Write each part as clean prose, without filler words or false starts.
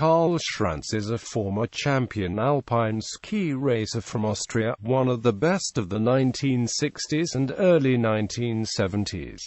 Karl Schranz is a former champion alpine ski racer from Austria, one of the best of the 1960s and early 1970s.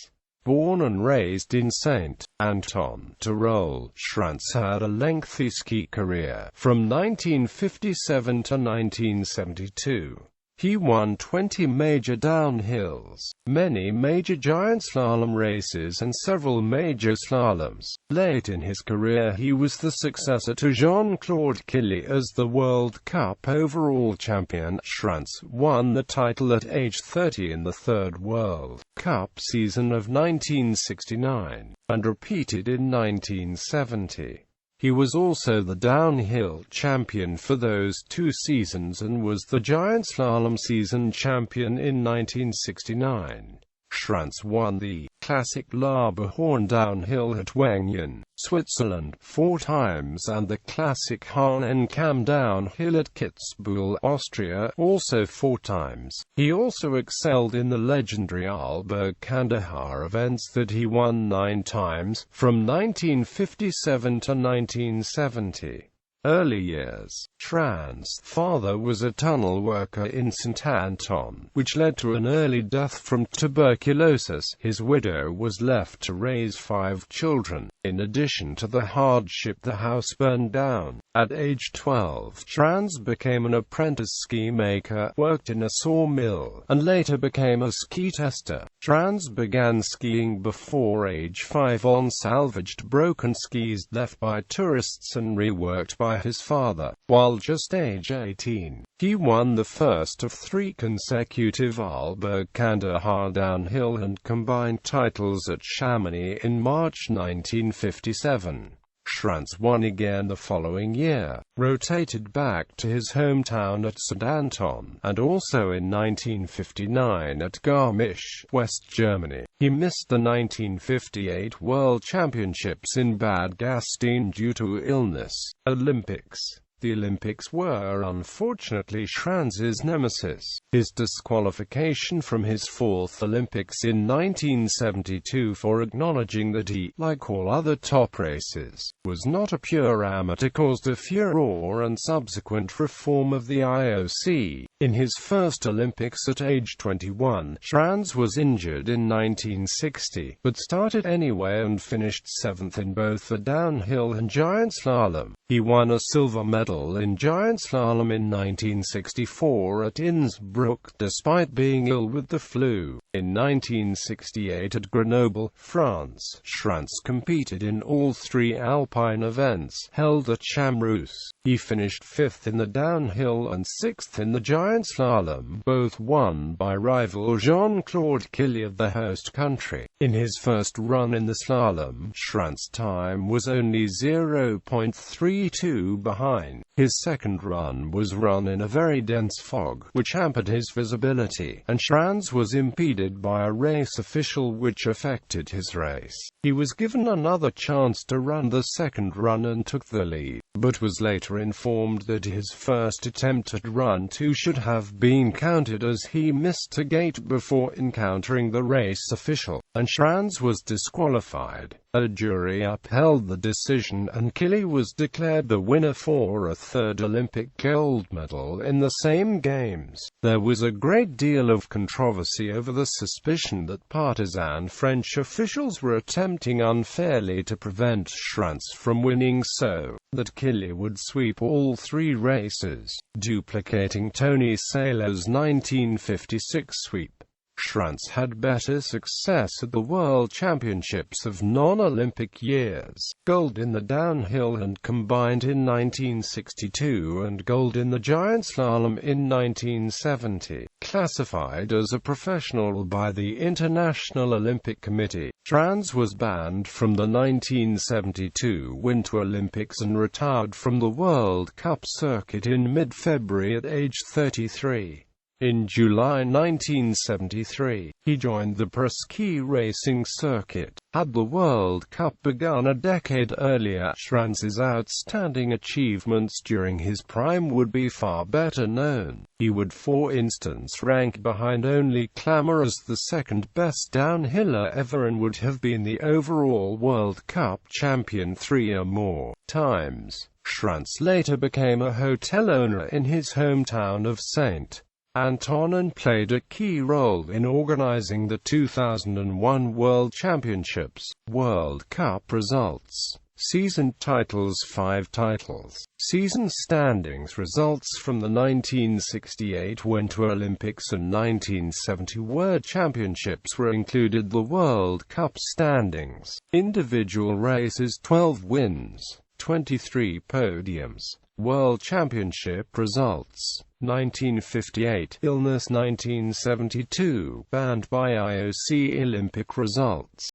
Born and raised in St.Anton, Tyrol, Schranz had a lengthy ski career, from 1957 to 1972. He won 20 major downhills, many major giant slalom races and several major slaloms. Late in his career he was the successor to Jean-Claude Killy as the World Cup overall champion. Schranz won the title at age 30 in the third World Cup season of 1969, and repeated in 1970. He was also the downhill champion for those two seasons and was the giant slalom season champion in 1969. Schranz won the classic Laberhorn downhill at Wengen, Switzerland, 4 times and the classic Hahnenkamm downhill at Kitzbühel, Austria, also 4 times. He also excelled in the legendary Alberg-Kandahar events that he won 9 times, from 1957 to 1970. Early years. Schranz's father was a tunnel worker in St.Anton, which led to an early death from tuberculosis. His widow was left to raise 5 children. In addition to the hardship, the house burned down. At age 12, Schranz became an apprentice ski maker, worked in a sawmill, and later became a ski tester. Schranz began skiing before age 5 on salvaged broken skis left by tourists and reworked by his father. While just age 18, he won the first of 3 consecutive Alberg-Kandahar downhill and combined titles at Chamonix in March 1957. Schranz won again the following year, rotated back to his hometown at St.Anton, and also in 1959 at Garmisch, West Germany. He missed the 1958 World Championships in Bad Gastein due to illness. Olympics. The Olympics were unfortunately Schranz's nemesis. His disqualification from his 4th Olympics in 1972 for acknowledging that he, like all other top racers, was not a pure amateur caused a furore and subsequent reform of the IOC. In his first Olympics at age 21, Schranz was injured in 1960, but started anyway and finished 7th in both the downhill and giant slalom. He won a silver medal in giant slalom in 1964 at Innsbruck, despite being ill with the flu. In 1968 at Grenoble, France, Schranz competed in all 3 alpine events held at Chamrus. He finished 5th in the downhill and 6th in the giant slalom, both won by rival Jean-Claude Killy of the host country. In his first run in the slalom, Schranz's time was only 0.32 behind. His second run was run in a very dense fog, which hampered his visibility, and Schranz was impeded by a race official which affected his race. He was given another chance to run the second run and took the lead, but was later informed that his first attempt at run 2 should have been counted as he missed a gate before encountering the race official, and Schranz was disqualified. A jury upheld the decision and Killy was declared the winner for a 3rd Olympic gold medal in the same games. There was a great deal of controversy over the suspicion that partisan French officials were attempting unfairly to prevent Schranz from winning so that Killy would sweep all 3 races, duplicating Tony Saylor's 1956 sweep. Schranz had better success at the World Championships of non-Olympic years, gold in the downhill and combined in 1962 and gold in the giant slalom in 1970. Classified as a professional by the International Olympic Committee, Schranz was banned from the 1972 Winter Olympics and retired from the World Cup circuit in mid-February at age 33. In July 1973, he joined the pro ski racing circuit. Had the World Cup begun a decade earlier, Schranz's outstanding achievements during his prime would be far better known. He would, for instance, rank behind only Klammer as the second-best downhiller ever and would have been the overall World Cup champion 3 or more times. Schranz later became a hotel owner in his hometown of St.Anton and played a key role in organizing the 2001 World Championships. World Cup results. Season titles: 5 titles. Season standings. Results from the 1968 Winter Olympics and 1970 World Championships were included. The World Cup standings. Individual races: 12 wins, 23 podiums. World Championship results. 1958 illness. 1972 banned by IOC. Olympic results.